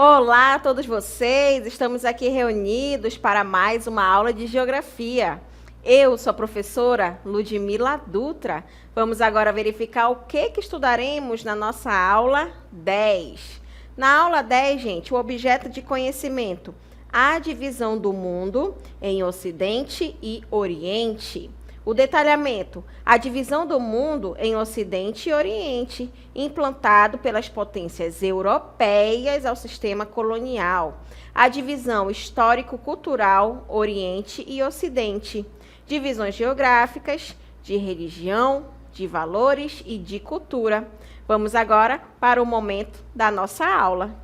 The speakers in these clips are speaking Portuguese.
Olá a todos vocês, estamos aqui reunidos para mais uma aula de Geografia. Eu sou a professora Ludmila Dutra. Vamos agora verificar o que estudaremos na nossa aula 10. Na aula 10, gente, o objeto de conhecimento, a divisão do mundo em Ocidente e Oriente. O detalhamento, a divisão do mundo em Ocidente e Oriente, implantado pelas potências europeias ao sistema colonial. A divisão histórico-cultural, Oriente e Ocidente. Divisões geográficas, de religião, de valores e de cultura. Vamos agora para o momento da nossa aula.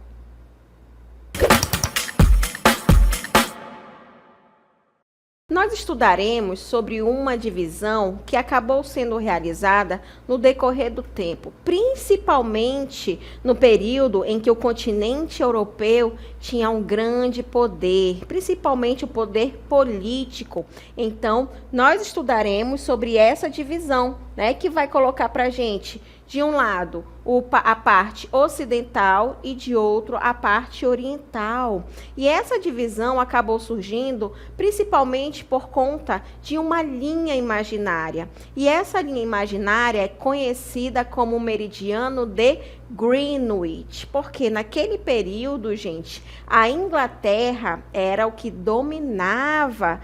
Nós estudaremos sobre uma divisão que acabou sendo realizada no decorrer do tempo, principalmente no período em que o continente europeu tinha um grande poder, principalmente o poder político. Então, nós estudaremos sobre essa divisão, que vai colocar para a gente, de um lado, a parte ocidental e de outro, a parte oriental. E essa divisão acabou surgindo principalmente por conta de uma linha imaginária. E essa linha imaginária é conhecida como o meridiano de Greenwich, porque naquele período, gente, a Inglaterra era o que dominava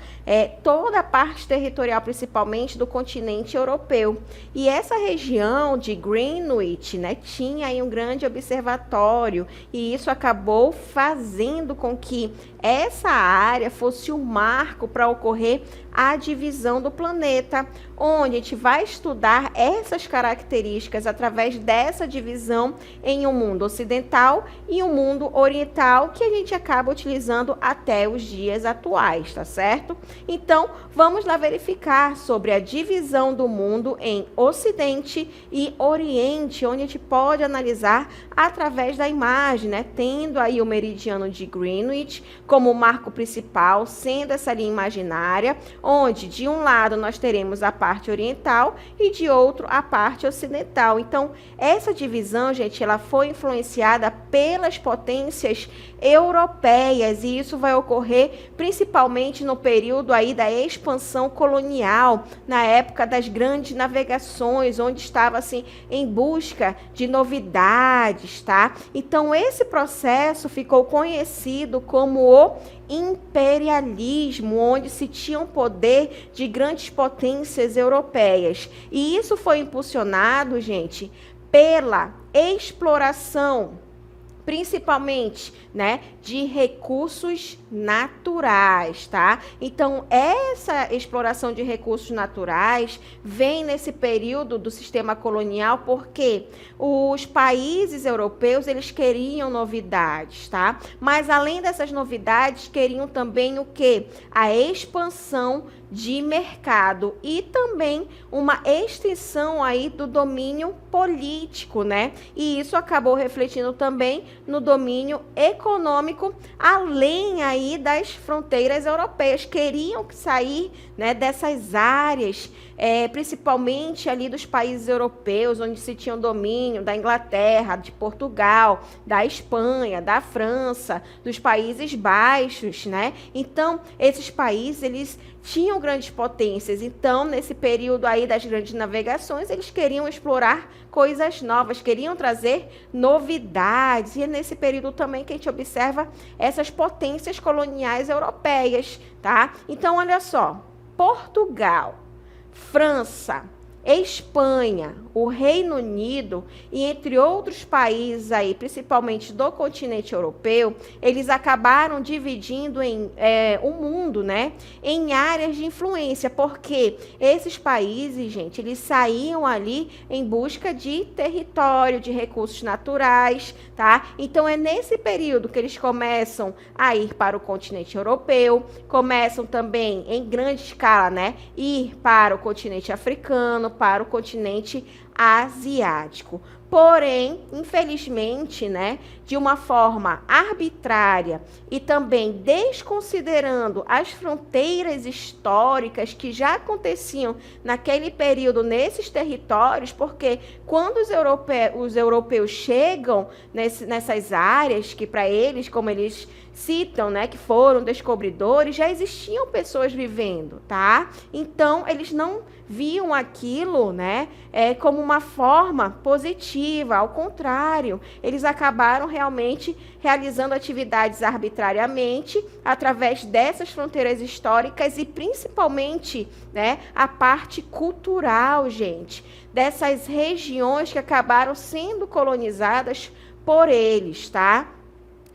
toda a parte territorial, principalmente do continente europeu. E essa região de Greenwich, tinha aí um grande observatório, e isso acabou fazendo com que essa área fosse um marco para ocorrer a divisão do planeta, onde a gente vai estudar essas características através dessa divisão em um mundo ocidental e um mundo oriental, que a gente acaba utilizando até os dias atuais, tá certo? Então, vamos lá verificar sobre a divisão do mundo em Ocidente e Oriente, onde a gente pode analisar através da imagem, tendo aí o meridiano de Greenwich como marco principal, sendo essa linha imaginária, onde de um lado nós teremos a parte oriental e de outro a parte ocidental. Então, essa divisão, gente, ela foi influenciada pelas potências europeias, e isso vai ocorrer principalmente no período aí da expansão colonial, na época das grandes navegações, onde estava assim em busca de novidades, tá? Então, esse processo ficou conhecido como o imperialismo, onde se tinha um poder de grandes potências europeias. E isso foi impulsionado, gente, pela exploração, principalmente, de recursos naturais, tá? Então, essa exploração de recursos naturais vem nesse período do sistema colonial, porque os países europeus, eles queriam novidades, tá? Mas, além dessas novidades, queriam também o quê? A expansão de mercado e também uma extensão aí do domínio político, E isso acabou refletindo também no domínio econômico, além aí das fronteiras europeias. Queriam sair, dessas áreas, principalmente ali dos países europeus, onde se tinha o domínio da Inglaterra, de Portugal, da Espanha, da França, dos Países Baixos, Então, esses países, eles tinham grandes potências. Então, nesse período aí das grandes navegações, eles queriam explorar coisas novas, queriam trazer novidades. E é nesse período também que a gente observa essas potências coloniais europeias, tá? Então, olha só, Portugal, França, Espanha, o Reino Unido e entre outros países aí, principalmente do continente europeu, eles acabaram dividindo o mundo, em áreas de influência, porque esses países, gente, eles saíam ali em busca de território, de recursos naturais, tá? Então, é nesse período que eles começam a ir para o continente europeu, começam também, em grande escala, ir para o continente africano, para o continente asiático. Porém, infelizmente, né, de uma forma arbitrária e também desconsiderando as fronteiras históricas que já aconteciam naquele período nesses territórios, porque quando os europeus chegam nessas áreas, que para eles, como eles citam, né, que foram descobridores, já existiam pessoas vivendo, tá? Então, eles não viam aquilo, né, como uma forma positiva, ao contrário, eles acabaram realmente realizando atividades arbitrariamente através dessas fronteiras históricas e principalmente, né, a parte cultural, gente, dessas regiões que acabaram sendo colonizadas por eles, tá?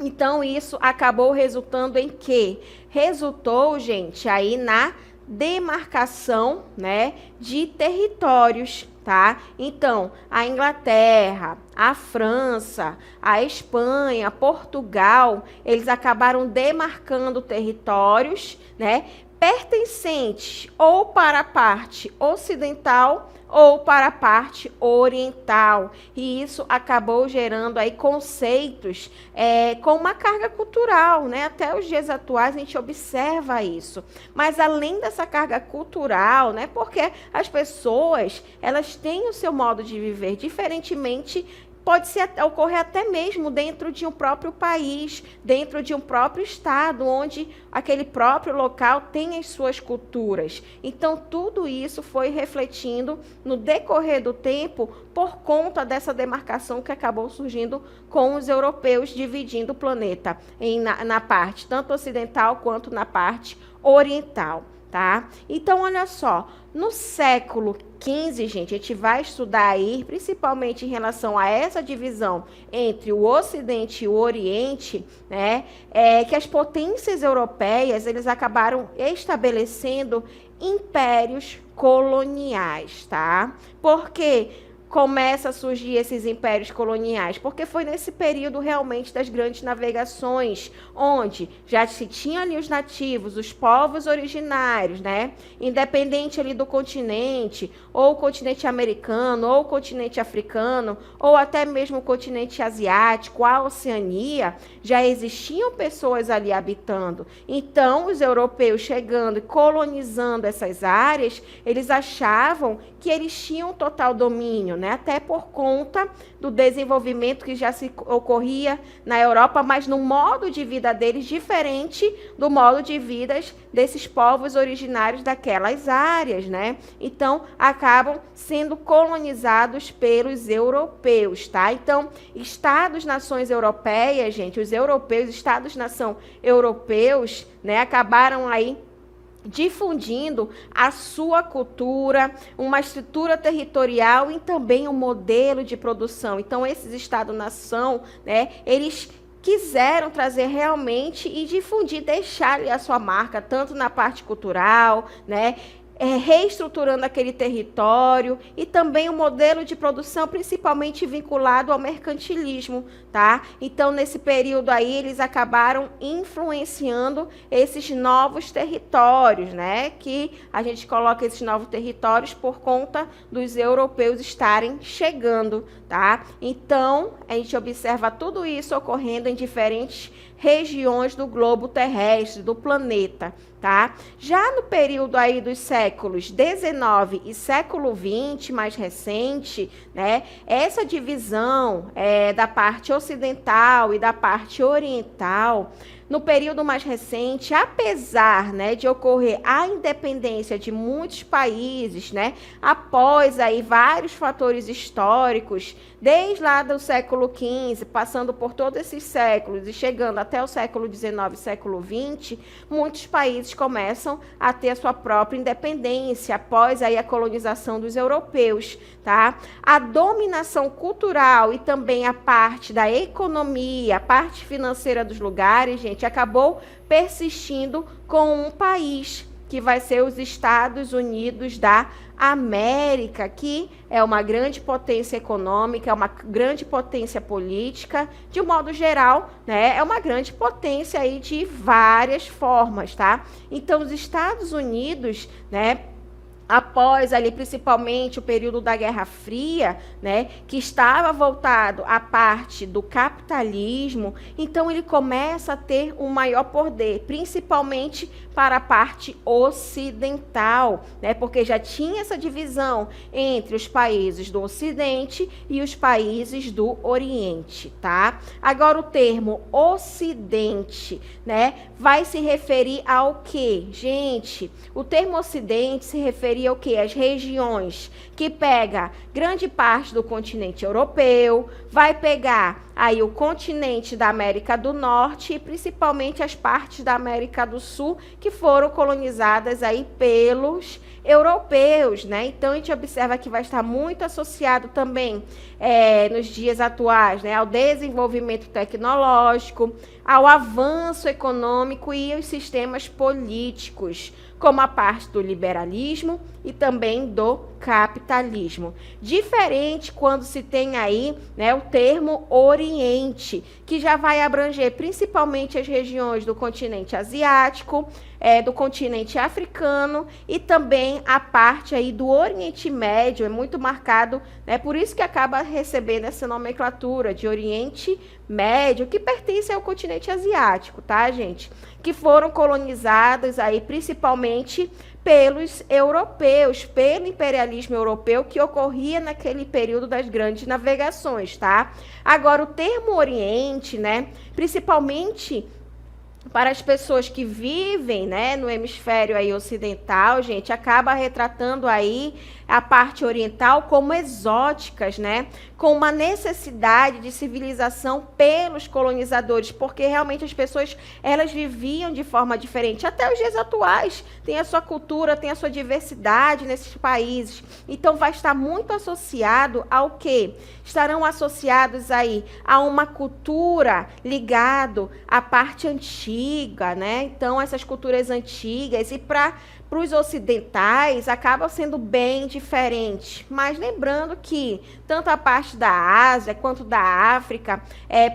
Então, isso acabou resultando em quê? Resultou, gente, aí na demarcação, né, de territórios, tá? Então, a Inglaterra, a França, a Espanha, Portugal, eles acabaram demarcando territórios, né, pertencentes ou para a parte ocidental ou para a parte oriental. E isso acabou gerando aí conceitos com uma carga cultural, né? Até os dias atuais a gente observa isso. Mas além dessa carga cultural, né? Porque as pessoas, elas têm o seu modo de viver diferentemente. Pode ocorrer até mesmo dentro de um próprio país, dentro de um próprio estado, onde aquele próprio local tem as suas culturas. Então, tudo isso foi refletindo no decorrer do tempo por conta dessa demarcação que acabou surgindo com os europeus, dividindo o planeta na parte tanto ocidental quanto na parte oriental. Tá? Então, olha só, no século XV, gente, a gente vai estudar aí, principalmente em relação a essa divisão entre o Ocidente e o Oriente, né, que as potências europeias, eles acabaram estabelecendo impérios coloniais, tá? Porque começa a surgir esses impérios coloniais, porque foi nesse período realmente das grandes navegações, onde já se tinha ali os nativos, os povos originários, né? Independente ali do continente, ou o continente americano, ou o continente africano, ou até mesmo o continente asiático, a Oceania, já existiam pessoas ali habitando. Então, os europeus chegando e colonizando essas áreas, eles achavam que eles tinham total domínio, né? Até por conta do desenvolvimento que já se ocorria na Europa, mas no modo de vida deles diferente do modo de vida desses povos originários daquelas áreas, né? Então, acabam sendo colonizados pelos europeus, tá? Então, estados-nações europeias, gente, os europeus, estados-nação europeus, né, acabaram aí difundindo a sua cultura, uma estrutura territorial e também um modelo de produção. Então, esses Estados-nação, né, eles quiseram trazer realmente e difundir, deixar a sua marca, tanto na parte cultural, né, reestruturando aquele território e também o modelo de produção, principalmente vinculado ao mercantilismo, tá? Então, nesse período aí, eles acabaram influenciando esses novos territórios, né? Que a gente coloca esses novos territórios por conta dos europeus estarem chegando, tá? Então, a gente observa tudo isso ocorrendo em diferentes regiões do globo terrestre, do planeta, tá? Já no período aí dos séculos 19 e século 20, mais recente, né? Essa divisão da parte ocidental e da parte oriental, no período mais recente, apesar, né, de ocorrer a independência de muitos países, né, após aí vários fatores históricos, desde lá do século XV, passando por todos esses séculos e chegando até o século XIX, século XX, muitos países começam a ter a sua própria independência após aí a colonização dos europeus, tá? A dominação cultural e também a parte da economia, a parte financeira dos lugares, gente, acabou persistindo com um país que vai ser os Estados Unidos da América, que é uma grande potência econômica, é uma grande potência política, de um modo geral, né, é uma grande potência aí de várias formas, tá? Então, os Estados Unidos, né, após ali principalmente o período da Guerra Fria, né, que estava voltado à parte do capitalismo, então ele começa a ter um maior poder, principalmente para a parte ocidental, né, porque já tinha essa divisão entre os países do Ocidente e os países do Oriente, tá? Agora o termo Ocidente, né, vai se referir ao quê? Gente, o termo Ocidente se refere ao quê? As regiões que pega grande parte do continente europeu, vai pegar aí o continente da América do Norte e principalmente as partes da América do Sul que foram colonizadas aí pelos europeus, né? Então a gente observa que vai estar muito associado também nos dias atuais, né, ao desenvolvimento tecnológico, ao avanço econômico e aos sistemas políticos, como a parte do liberalismo e também do capitalismo. Diferente quando se tem aí, né, o termo Oriente, que já vai abranger principalmente as regiões do continente asiático, do continente africano e também a parte aí do Oriente Médio, é muito marcado, né, por isso que acaba recebendo essa nomenclatura de Oriente Médio, que pertence ao continente asiático, tá, gente? Que foram colonizados aí principalmente pelos europeus, pelo imperialismo europeu que ocorria naquele período das grandes navegações, tá? Agora, o termo Oriente, né, principalmente para as pessoas que vivem, né, no hemisfério aí ocidental, gente, acaba retratando aí a parte oriental como exóticas, né, com uma necessidade de civilização pelos colonizadores, porque realmente as pessoas, elas viviam de forma diferente. Até os dias atuais tem a sua cultura, tem a sua diversidade nesses países. Então vai estar muito associado ao quê? Estarão associados aí a uma cultura ligado à parte antiga, né? Então essas culturas antigas e para os ocidentais acaba sendo bem diferente. Mas lembrando que tanto a parte da Ásia quanto da África,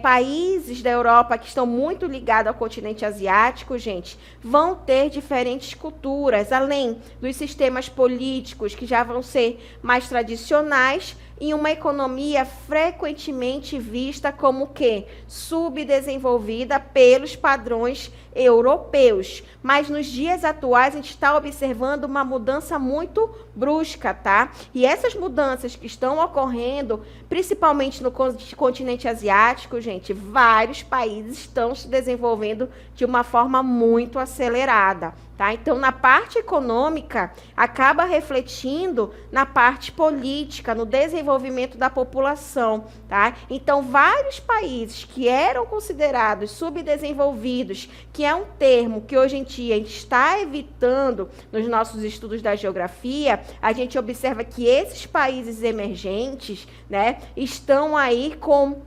países da Europa que estão muito ligados ao continente asiático, gente, vão ter diferentes culturas, além dos sistemas políticos que já vão ser mais tradicionais, em uma economia frequentemente vista como que subdesenvolvida pelos padrões europeus. Mas nos dias atuais a gente está observando uma mudança muito brusca, tá? E essas mudanças que estão ocorrendo, principalmente no continente asiático, gente, vários países estão se desenvolvendo de uma forma muito acelerada, tá? Então, na parte econômica, acaba refletindo na parte política, no desenvolvimento da população, tá? Então, vários países que eram considerados subdesenvolvidos, que é um termo que hoje em dia a gente está evitando nos nossos estudos da geografia, a gente observa que esses países emergentes, né, estão aí com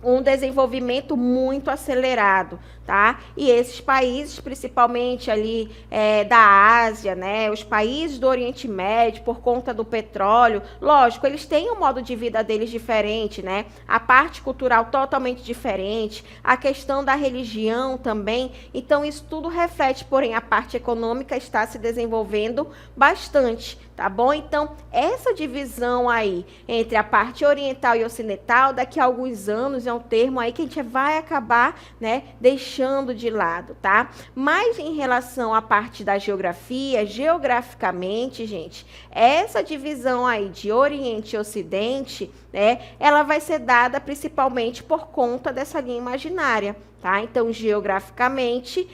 um desenvolvimento muito acelerado, tá? E esses países, principalmente ali da Ásia, né? Os países do Oriente Médio, por conta do petróleo, lógico, eles têm um modo de vida deles diferente, né? A parte cultural totalmente diferente, a questão da religião também. Então, isso tudo reflete, porém, a parte econômica está se desenvolvendo bastante, tá bom? Então, essa divisão aí entre a parte oriental e ocidental, daqui a alguns anos, é um termo aí que a gente vai acabar, né, deixando de lado, tá? Mas em relação à parte da geografia, geograficamente, gente, essa divisão aí de Oriente e Ocidente, né, ela vai ser dada principalmente por conta dessa linha imaginária, tá? Então, geograficamente,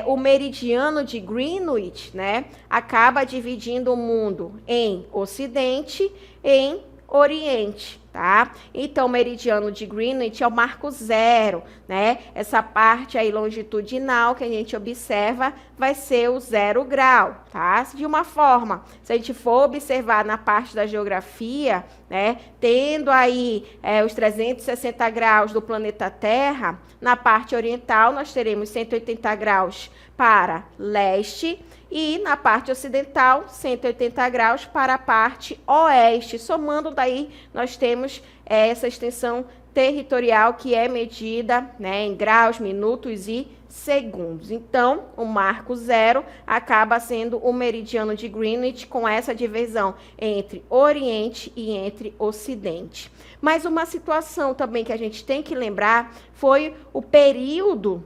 o meridiano de Greenwich, né, acaba dividindo o mundo em Ocidente e em Oriente, tá? Então, o meridiano de Greenwich é o marco zero, né? Essa parte aí longitudinal que a gente observa vai ser o 0 grau, tá? De uma forma, se a gente for observar na parte da geografia, né, tendo aí os 360 graus do planeta Terra, na parte oriental nós teremos 180 graus para leste e na parte ocidental 180 graus para a parte oeste. Somando daí, nós temos essa extensão territorial que é medida, né, em graus, minutos e segundos. Então, o marco zero acaba sendo o meridiano de Greenwich com essa divisão entre Oriente e entre Ocidente. Mas uma situação também que a gente tem que lembrar foi o período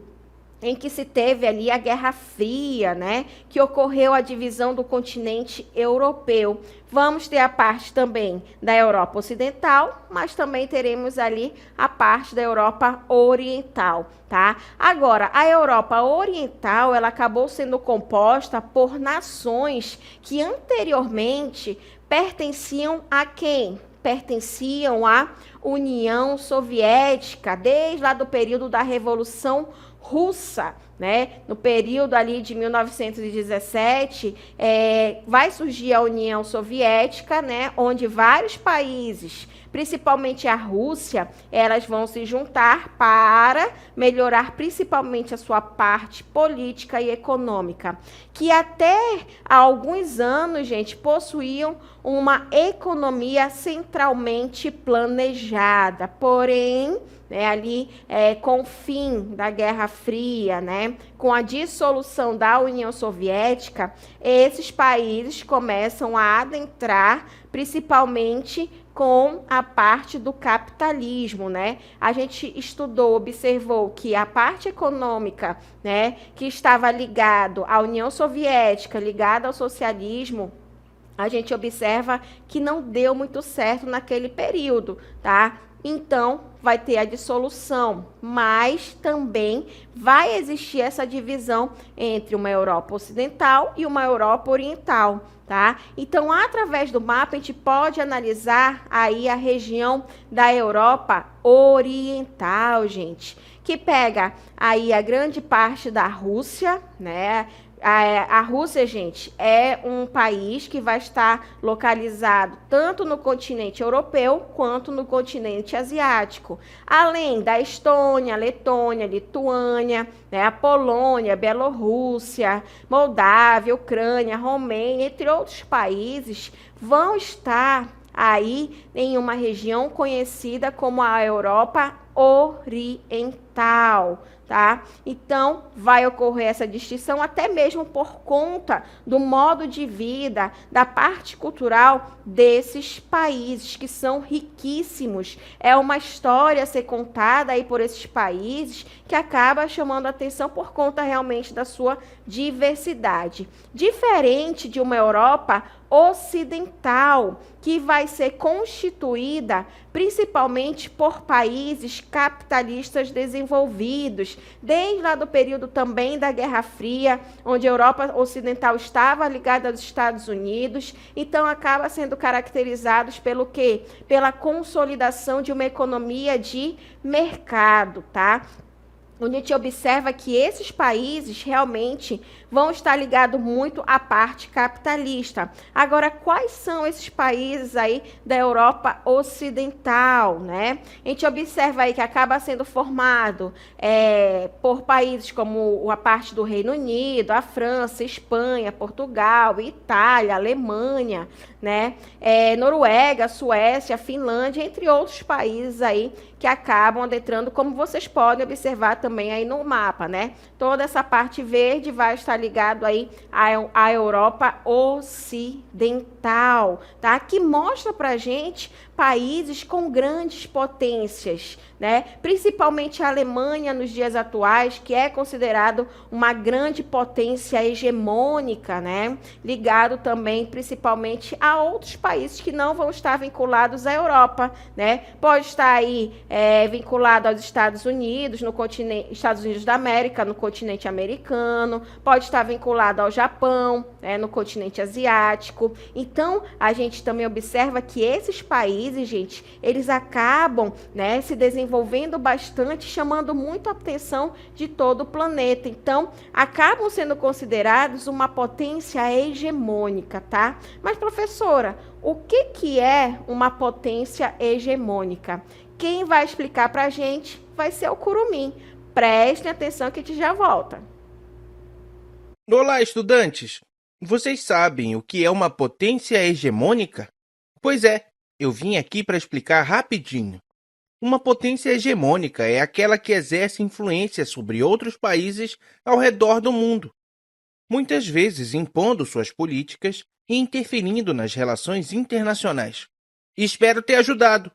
em que se teve ali a Guerra Fria, né? Que ocorreu a divisão do continente europeu. Vamos ter a parte também da Europa Ocidental, mas também teremos ali a parte da Europa Oriental, tá? Agora, a Europa Oriental, ela acabou sendo composta por nações que anteriormente pertenciam a quem? Pertenciam à União Soviética, desde lá do período da Revolução Russa, né? No período ali de 1917, vai surgir a União Soviética, né? Onde vários países, principalmente a Rússia, elas vão se juntar para melhorar principalmente a sua parte política e econômica, que até há alguns anos, gente, possuíam uma economia centralmente planejada, porém, né, ali com o fim da Guerra Fria, né, com a dissolução da União Soviética, esses países começam a adentrar principalmente com a parte do capitalismo, né? A gente estudou, observou que a parte econômica, né, que estava ligado à União Soviética, ligada ao socialismo, a gente observa que não deu muito certo naquele período, tá? Então, vai ter a dissolução, mas também vai existir essa divisão entre uma Europa Ocidental e uma Europa Oriental, tá? Então, através do mapa, a gente pode analisar aí a região da Europa Oriental, gente, que pega aí a grande parte da Rússia, né? A Rússia, gente, é um país que vai estar localizado tanto no continente europeu quanto no continente asiático, além da Estônia, Letônia, Lituânia, né, a Polônia, Bielorrússia, Moldávia, Ucrânia, Romênia, entre outros países, vão estar aí em uma região conhecida como a Europa Oriental, tá? Então, vai ocorrer essa distinção até mesmo por conta do modo de vida, da parte cultural desses países que são riquíssimos. É uma história a ser contada aí por esses países que acaba chamando a atenção por conta realmente da sua diversidade. Diferente de uma Europa ocidental, que vai ser constituída principalmente por países capitalistas desenvolvidos, desde lá do período também da Guerra Fria, onde a Europa Ocidental estava ligada aos Estados Unidos, então acaba sendo caracterizados pelo quê? Pela consolidação de uma economia de mercado, tá? Onde a gente observa que esses países realmente vão estar ligados muito à parte capitalista. Agora, quais são esses países aí da Europa Ocidental, né? A gente observa aí que acaba sendo formado por países como a parte do Reino Unido, a França, Espanha, Portugal, Itália, Alemanha, né? Noruega, Suécia, Finlândia, entre outros países aí que acabam adentrando, como vocês podem observar também aí no mapa, né? Toda essa parte verde vai estar ligado aí à Europa Ocidental, tá? Que mostra pra gente países com grandes potências, né? Principalmente a Alemanha nos dias atuais, que é considerado uma grande potência hegemônica, né? Ligado também principalmente a outros países que não vão estar vinculados à Europa, né? Pode estar aí vinculado aos Estados Unidos, no continente, Estados Unidos da América, no continente americano, pode estar vinculado ao Japão, no continente asiático. Então, a gente também observa que esses países, gente, eles acabam, né, se desenvolvendo bastante, chamando muito a atenção de todo o planeta. Então, acabam sendo considerados uma potência hegemônica, tá? Mas, professora, o que é uma potência hegemônica? Quem vai explicar para a gente vai ser o Curumim. Prestem atenção que a gente já volta. Olá, estudantes! Vocês sabem o que é uma potência hegemônica? Pois é, eu vim aqui para explicar rapidinho. Uma potência hegemônica é aquela que exerce influência sobre outros países ao redor do mundo, muitas vezes impondo suas políticas e interferindo nas relações internacionais. Espero ter ajudado.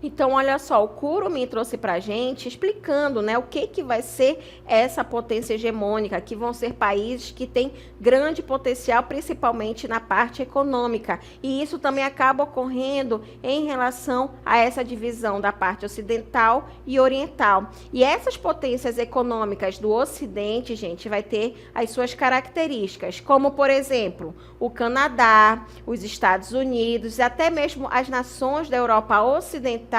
Então, olha só, o Kurumin trouxe para a gente explicando, né, o que vai ser essa potência hegemônica, que vão ser países que têm grande potencial, principalmente na parte econômica. E isso também acaba ocorrendo em relação a essa divisão da parte ocidental e oriental. E essas potências econômicas do Ocidente, gente, vai ter as suas características, como, por exemplo, o Canadá, os Estados Unidos e até mesmo as nações da Europa Ocidental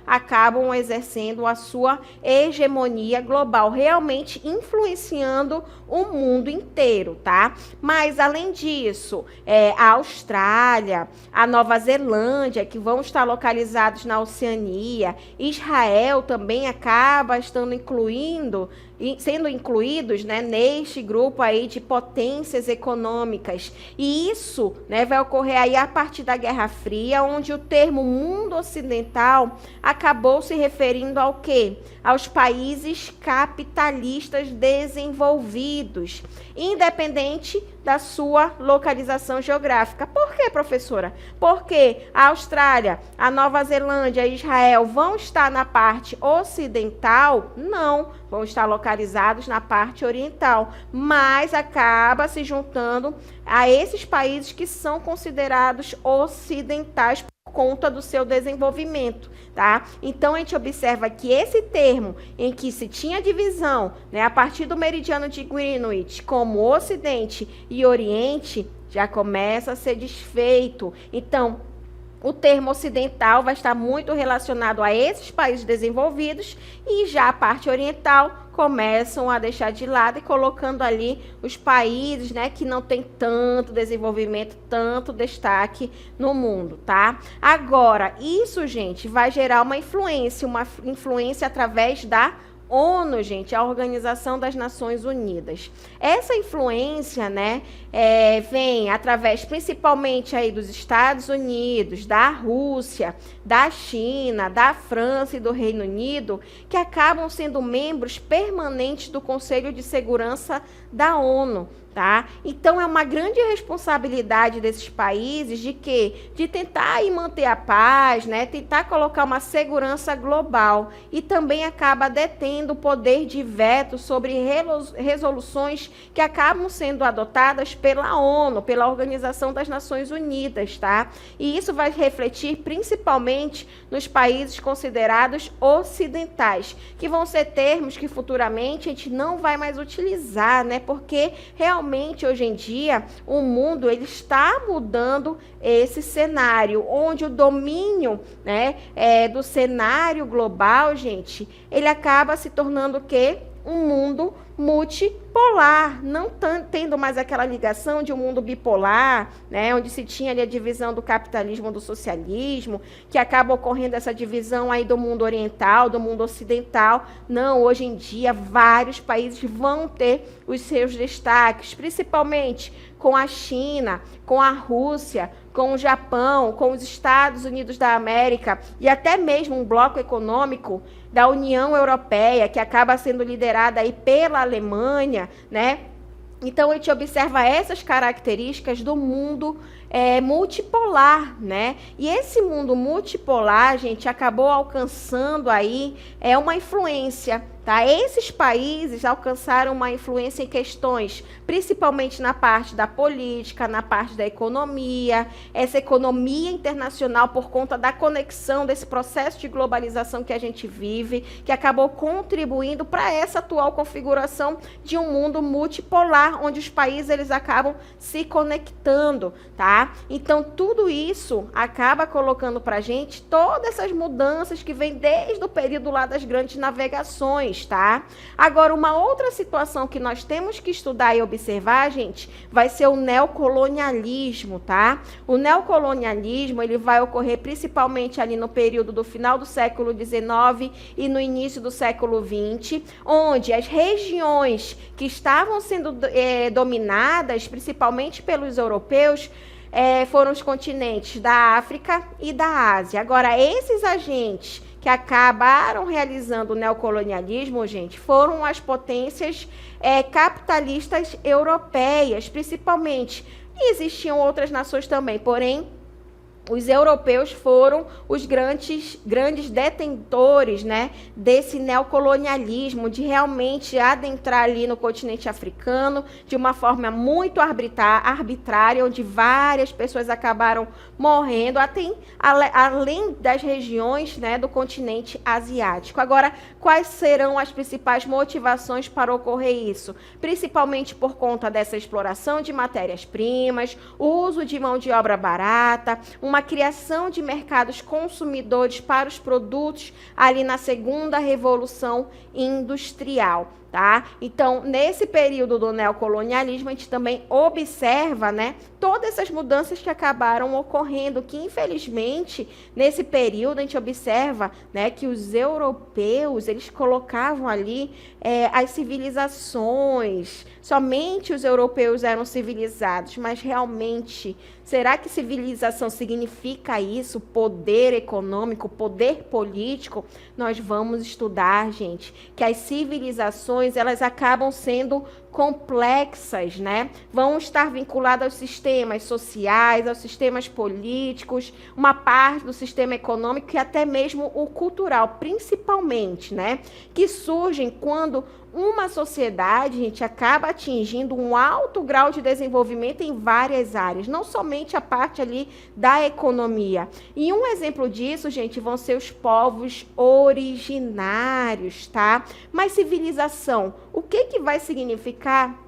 acabam exercendo a sua hegemonia global, realmente influenciando o mundo inteiro, tá? Mas, além disso, a Austrália, a Nova Zelândia, que vão estar localizados na Oceania, Israel também acaba sendo incluídos, né, neste grupo aí de potências econômicas. E isso, né, vai ocorrer aí a partir da Guerra Fria, onde o termo mundo ocidental acabou se referindo ao quê? Aos países capitalistas desenvolvidos, independente da sua localização geográfica. Por quê, professora? Porque a Austrália, a Nova Zelândia e Israel vão estar na parte ocidental? Não, vão estar localizados na parte oriental, mas acaba se juntando a esses países que são considerados ocidentais por conta do seu desenvolvimento, tá? Então, a gente observa que esse termo em que se tinha divisão, né, a partir do meridiano de Greenwich, como Ocidente e Oriente, já começa a ser desfeito. Então, o termo ocidental vai estar muito relacionado a esses países desenvolvidos e já a parte oriental começam a deixar de lado e colocando ali os países, né, que não tem tanto desenvolvimento, tanto destaque no mundo, tá? Agora, isso, gente, vai gerar uma influência através da ONU, gente, a Organização das Nações Unidas. Essa influência, né, vem através principalmente aí dos Estados Unidos, da Rússia, da China, da França e do Reino Unido, que acabam sendo membros permanentes do Conselho de Segurança da ONU. Tá? Então, é uma grande responsabilidade desses países de quê? De tentar aí manter a paz, né? Tentar colocar uma segurança global e também acaba detendo o poder de veto sobre resoluções que acabam sendo adotadas pela ONU, pela Organização das Nações Unidas, tá? E isso vai refletir principalmente nos países considerados ocidentais, que vão ser termos que futuramente a gente não vai mais utilizar, né? Porque realmente hoje em dia o mundo ele está mudando esse cenário, onde o domínio, né, do cenário global, gente, ele acaba se tornando o quê? Um mundo multipolar, não tendo mais aquela ligação de um mundo bipolar, né, onde se tinha ali a divisão do capitalismo do socialismo, que acaba ocorrendo essa divisão aí do mundo oriental, do mundo ocidental. Não, hoje em dia vários países vão ter os seus destaques, principalmente com a China, com a Rússia, com o Japão, com os Estados Unidos da América e até mesmo um bloco econômico da União Europeia, que acaba sendo liderada aí pela Alemanha, né? Então, a gente observa essas características do mundo multipolar, né? E esse mundo multipolar, gente, acabou alcançando aí uma influência, tá? Esses países alcançaram uma influência em questões, principalmente na parte da política, na parte da economia, essa economia internacional por conta da conexão desse processo de globalização que a gente vive, que acabou contribuindo para essa atual configuração de um mundo multipolar, onde os países eles acabam se conectando, tá? Então, tudo isso acaba colocando para a gente todas essas mudanças que vêm desde o período lá das grandes navegações, tá? Agora, uma outra situação que nós temos que estudar e observar, gente, vai ser o neocolonialismo, tá? O neocolonialismo, ele vai ocorrer principalmente ali no período do final do século XIX e no início do século XX, onde as regiões que estavam sendo dominadas, principalmente pelos europeus, foram os continentes da África e da Ásia. Agora, esses agentes que acabaram realizando o neocolonialismo, gente, foram as potências capitalistas europeias, principalmente. E existiam outras nações também, porém, os europeus foram os grandes detentores, né, desse neocolonialismo, de realmente adentrar ali no continente africano de uma forma muito arbitrária, onde várias pessoas acabaram morrendo, além das regiões, né, do continente asiático. Agora, quais serão as principais motivações para ocorrer isso? Principalmente por conta dessa exploração de matérias-primas, o uso de mão de obra barata, uma criação de mercados consumidores para os produtos ali na segunda revolução industrial, tá? Então, nesse período do neocolonialismo, a gente também observa, né, todas essas mudanças que acabaram ocorrendo, que infelizmente, nesse período, a gente observa, né, que os europeus, eles colocavam ali as civilizações, somente os europeus eram civilizados, mas realmente, será que civilização significa isso? Poder econômico, poder político? Nós vamos estudar, gente, que as civilizações, elas acabam sendo complexas, né? Vão estar vinculadas aos sistemas sociais, aos sistemas políticos, uma parte do sistema econômico e até mesmo o cultural, principalmente, né? Que surgem quando uma sociedade, gente, acaba atingindo um alto grau de desenvolvimento em várias áreas, não somente a parte ali da economia. E um exemplo disso, gente, vão ser os povos originários, tá? Mas civilização, o que vai significar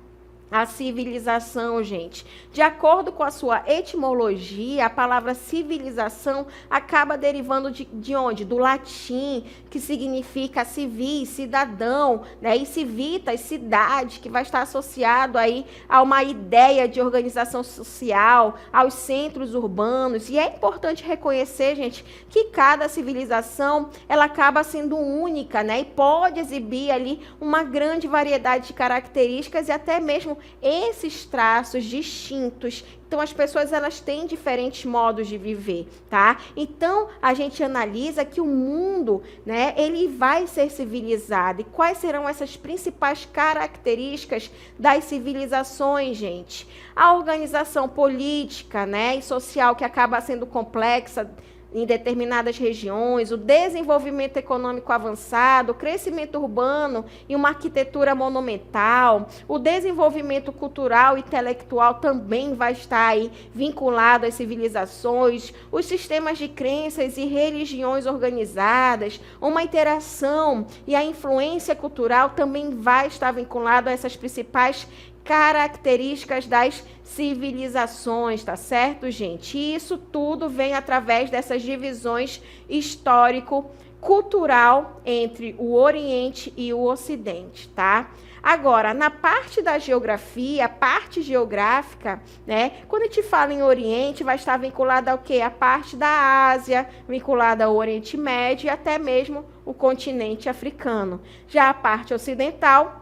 a civilização, gente? De acordo com a sua etimologia, a palavra civilização acaba derivando de onde? Do latim, que significa civis, cidadão, né? E civitas, cidade, que vai estar associado aí a uma ideia de organização social, aos centros urbanos. E é importante reconhecer, gente, que cada civilização, ela acaba sendo única, né? E pode exibir ali uma grande variedade de características e até mesmo esses traços distintos. Então, as pessoas, elas têm diferentes modos de viver, tá? Então, a gente analisa que o mundo, né, ele vai ser civilizado. E quais serão essas principais características das civilizações, gente? A organização política, né, e social, que acaba sendo complexa em determinadas regiões, o desenvolvimento econômico avançado, o crescimento urbano e uma arquitetura monumental, o desenvolvimento cultural e intelectual também vai estar aí vinculado às civilizações, os sistemas de crenças e religiões organizadas, uma interação e a influência cultural também vai estar vinculado a essas principais características das civilizações, tá certo, gente? E isso tudo vem através dessas divisões histórico-cultural entre o Oriente e o Ocidente, tá? Agora, na parte da geografia, a parte geográfica, né? Quando a gente fala em Oriente, vai estar vinculada ao quê? A parte da Ásia, vinculada ao Oriente Médio e até mesmo o continente africano. Já a parte ocidental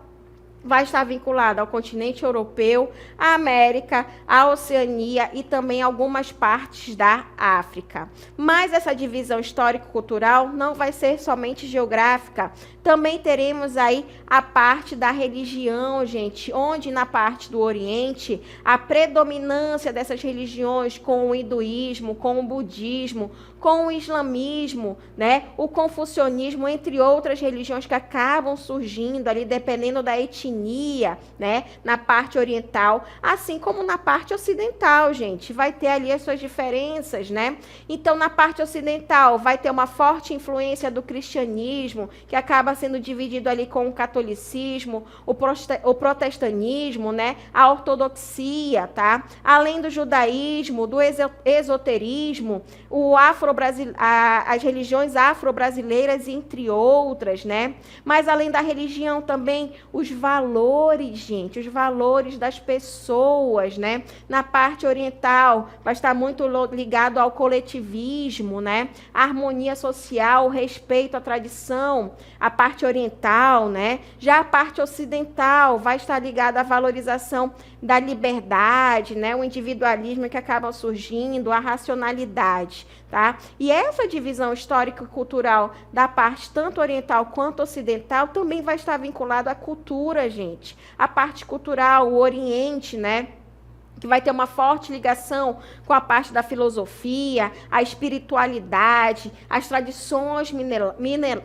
vai estar vinculada ao continente europeu, à América, à Oceania e também algumas partes da África. Mas essa divisão histórico-cultural não vai ser somente geográfica. Também teremos aí a parte da religião, gente, onde na parte do Oriente, a predominância dessas religiões com o hinduísmo, com o budismo, com o islamismo, né, o confucionismo, entre outras religiões que acabam surgindo ali, dependendo da etnia, né, na parte oriental, assim como na parte ocidental, gente, vai ter ali as suas diferenças, né? Então, na parte ocidental, vai ter uma forte influência do cristianismo, que acaba sendo dividido ali com o catolicismo, o protestantismo, né, a ortodoxia, tá? Além do judaísmo, do esoterismo, o as religiões afro-brasileiras, entre outras, né? Mas além da religião também os valores, gente, os valores das pessoas, né? Na parte oriental vai estar muito ligado ao coletivismo, né? A harmonia social, o respeito à tradição, a parte oriental, né? Já a parte ocidental vai estar ligada à valorização da liberdade, né? O individualismo que acaba surgindo, a racionalidade, tá? E essa divisão histórico-cultural da parte tanto oriental quanto ocidental também vai estar vinculada à cultura, gente. A parte cultural, o Oriente, né? Que vai ter uma forte ligação com a parte da filosofia, a espiritualidade, as tradições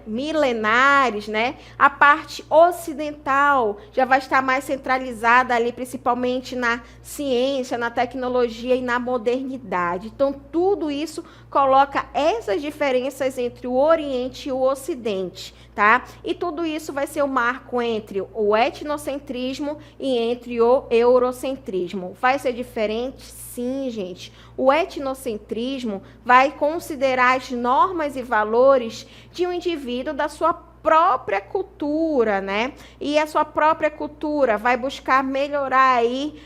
milenares, né? A parte ocidental já vai estar mais centralizada ali, principalmente na ciência, na tecnologia e na modernidade. Então, tudo isso coloca essas diferenças entre o Oriente e o Ocidente, tá? E tudo isso vai ser o marco entre o etnocentrismo e entre o eurocentrismo. Vai ser diferente? Sim, gente. O etnocentrismo vai considerar as normas e valores de um indivíduo da sua própria cultura, né? E a sua própria cultura vai buscar melhorar aí,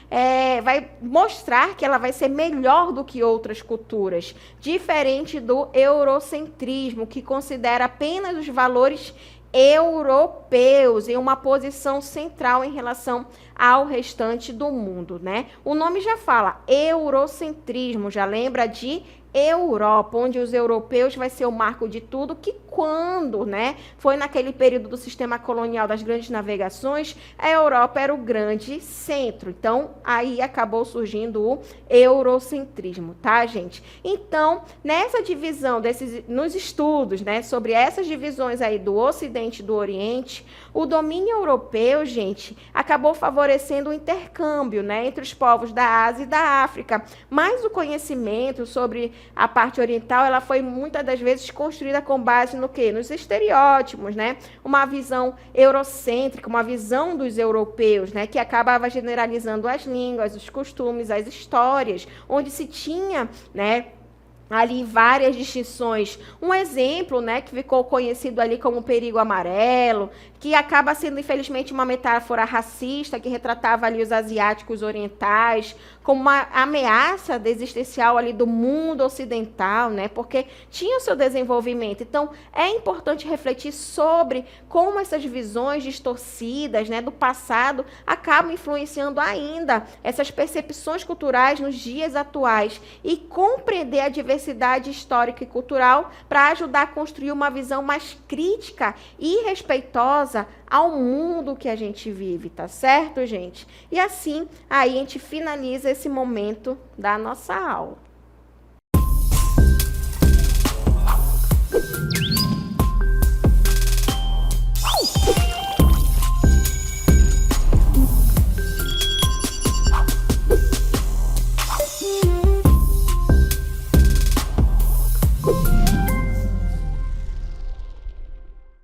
vai mostrar que ela vai ser melhor do que outras culturas, diferente do eurocentrismo, que considera apenas os valores europeus em uma posição central em relação ao restante do mundo, né? O nome já fala, eurocentrismo, já lembra de Europa, onde os europeus vai ser o marco de tudo, que quando, né, foi naquele período do sistema colonial das grandes navegações, a Europa era o grande centro. Então, aí acabou surgindo o eurocentrismo, tá, gente? Então, nessa divisão nos estudos, né, sobre essas divisões aí do Ocidente e do Oriente, o domínio europeu, gente, acabou favorecendo o intercâmbio, né, entre os povos da Ásia e da África. Mas o conhecimento sobre a parte oriental, ela foi muitas das vezes construída com base no quê? Nos estereótipos, né? Uma visão eurocêntrica, uma visão dos europeus, né? Que acabava generalizando as línguas, os costumes, as histórias, onde se tinha, né, ali várias distinções. Um exemplo, né, que ficou conhecido ali como perigo amarelo, que acaba sendo, infelizmente, uma metáfora racista, que retratava ali os asiáticos orientais como uma ameaça existencial ali do mundo ocidental, né, porque tinha o seu desenvolvimento. Então, é importante refletir sobre como essas visões distorcidas, né, do passado acabam influenciando ainda essas percepções culturais nos dias atuais e compreender a diversidade histórica e cultural para ajudar a construir uma visão mais crítica e respeitosa ao mundo que a gente vive, tá certo, gente? E assim, aí a gente finaliza esse momento da nossa aula.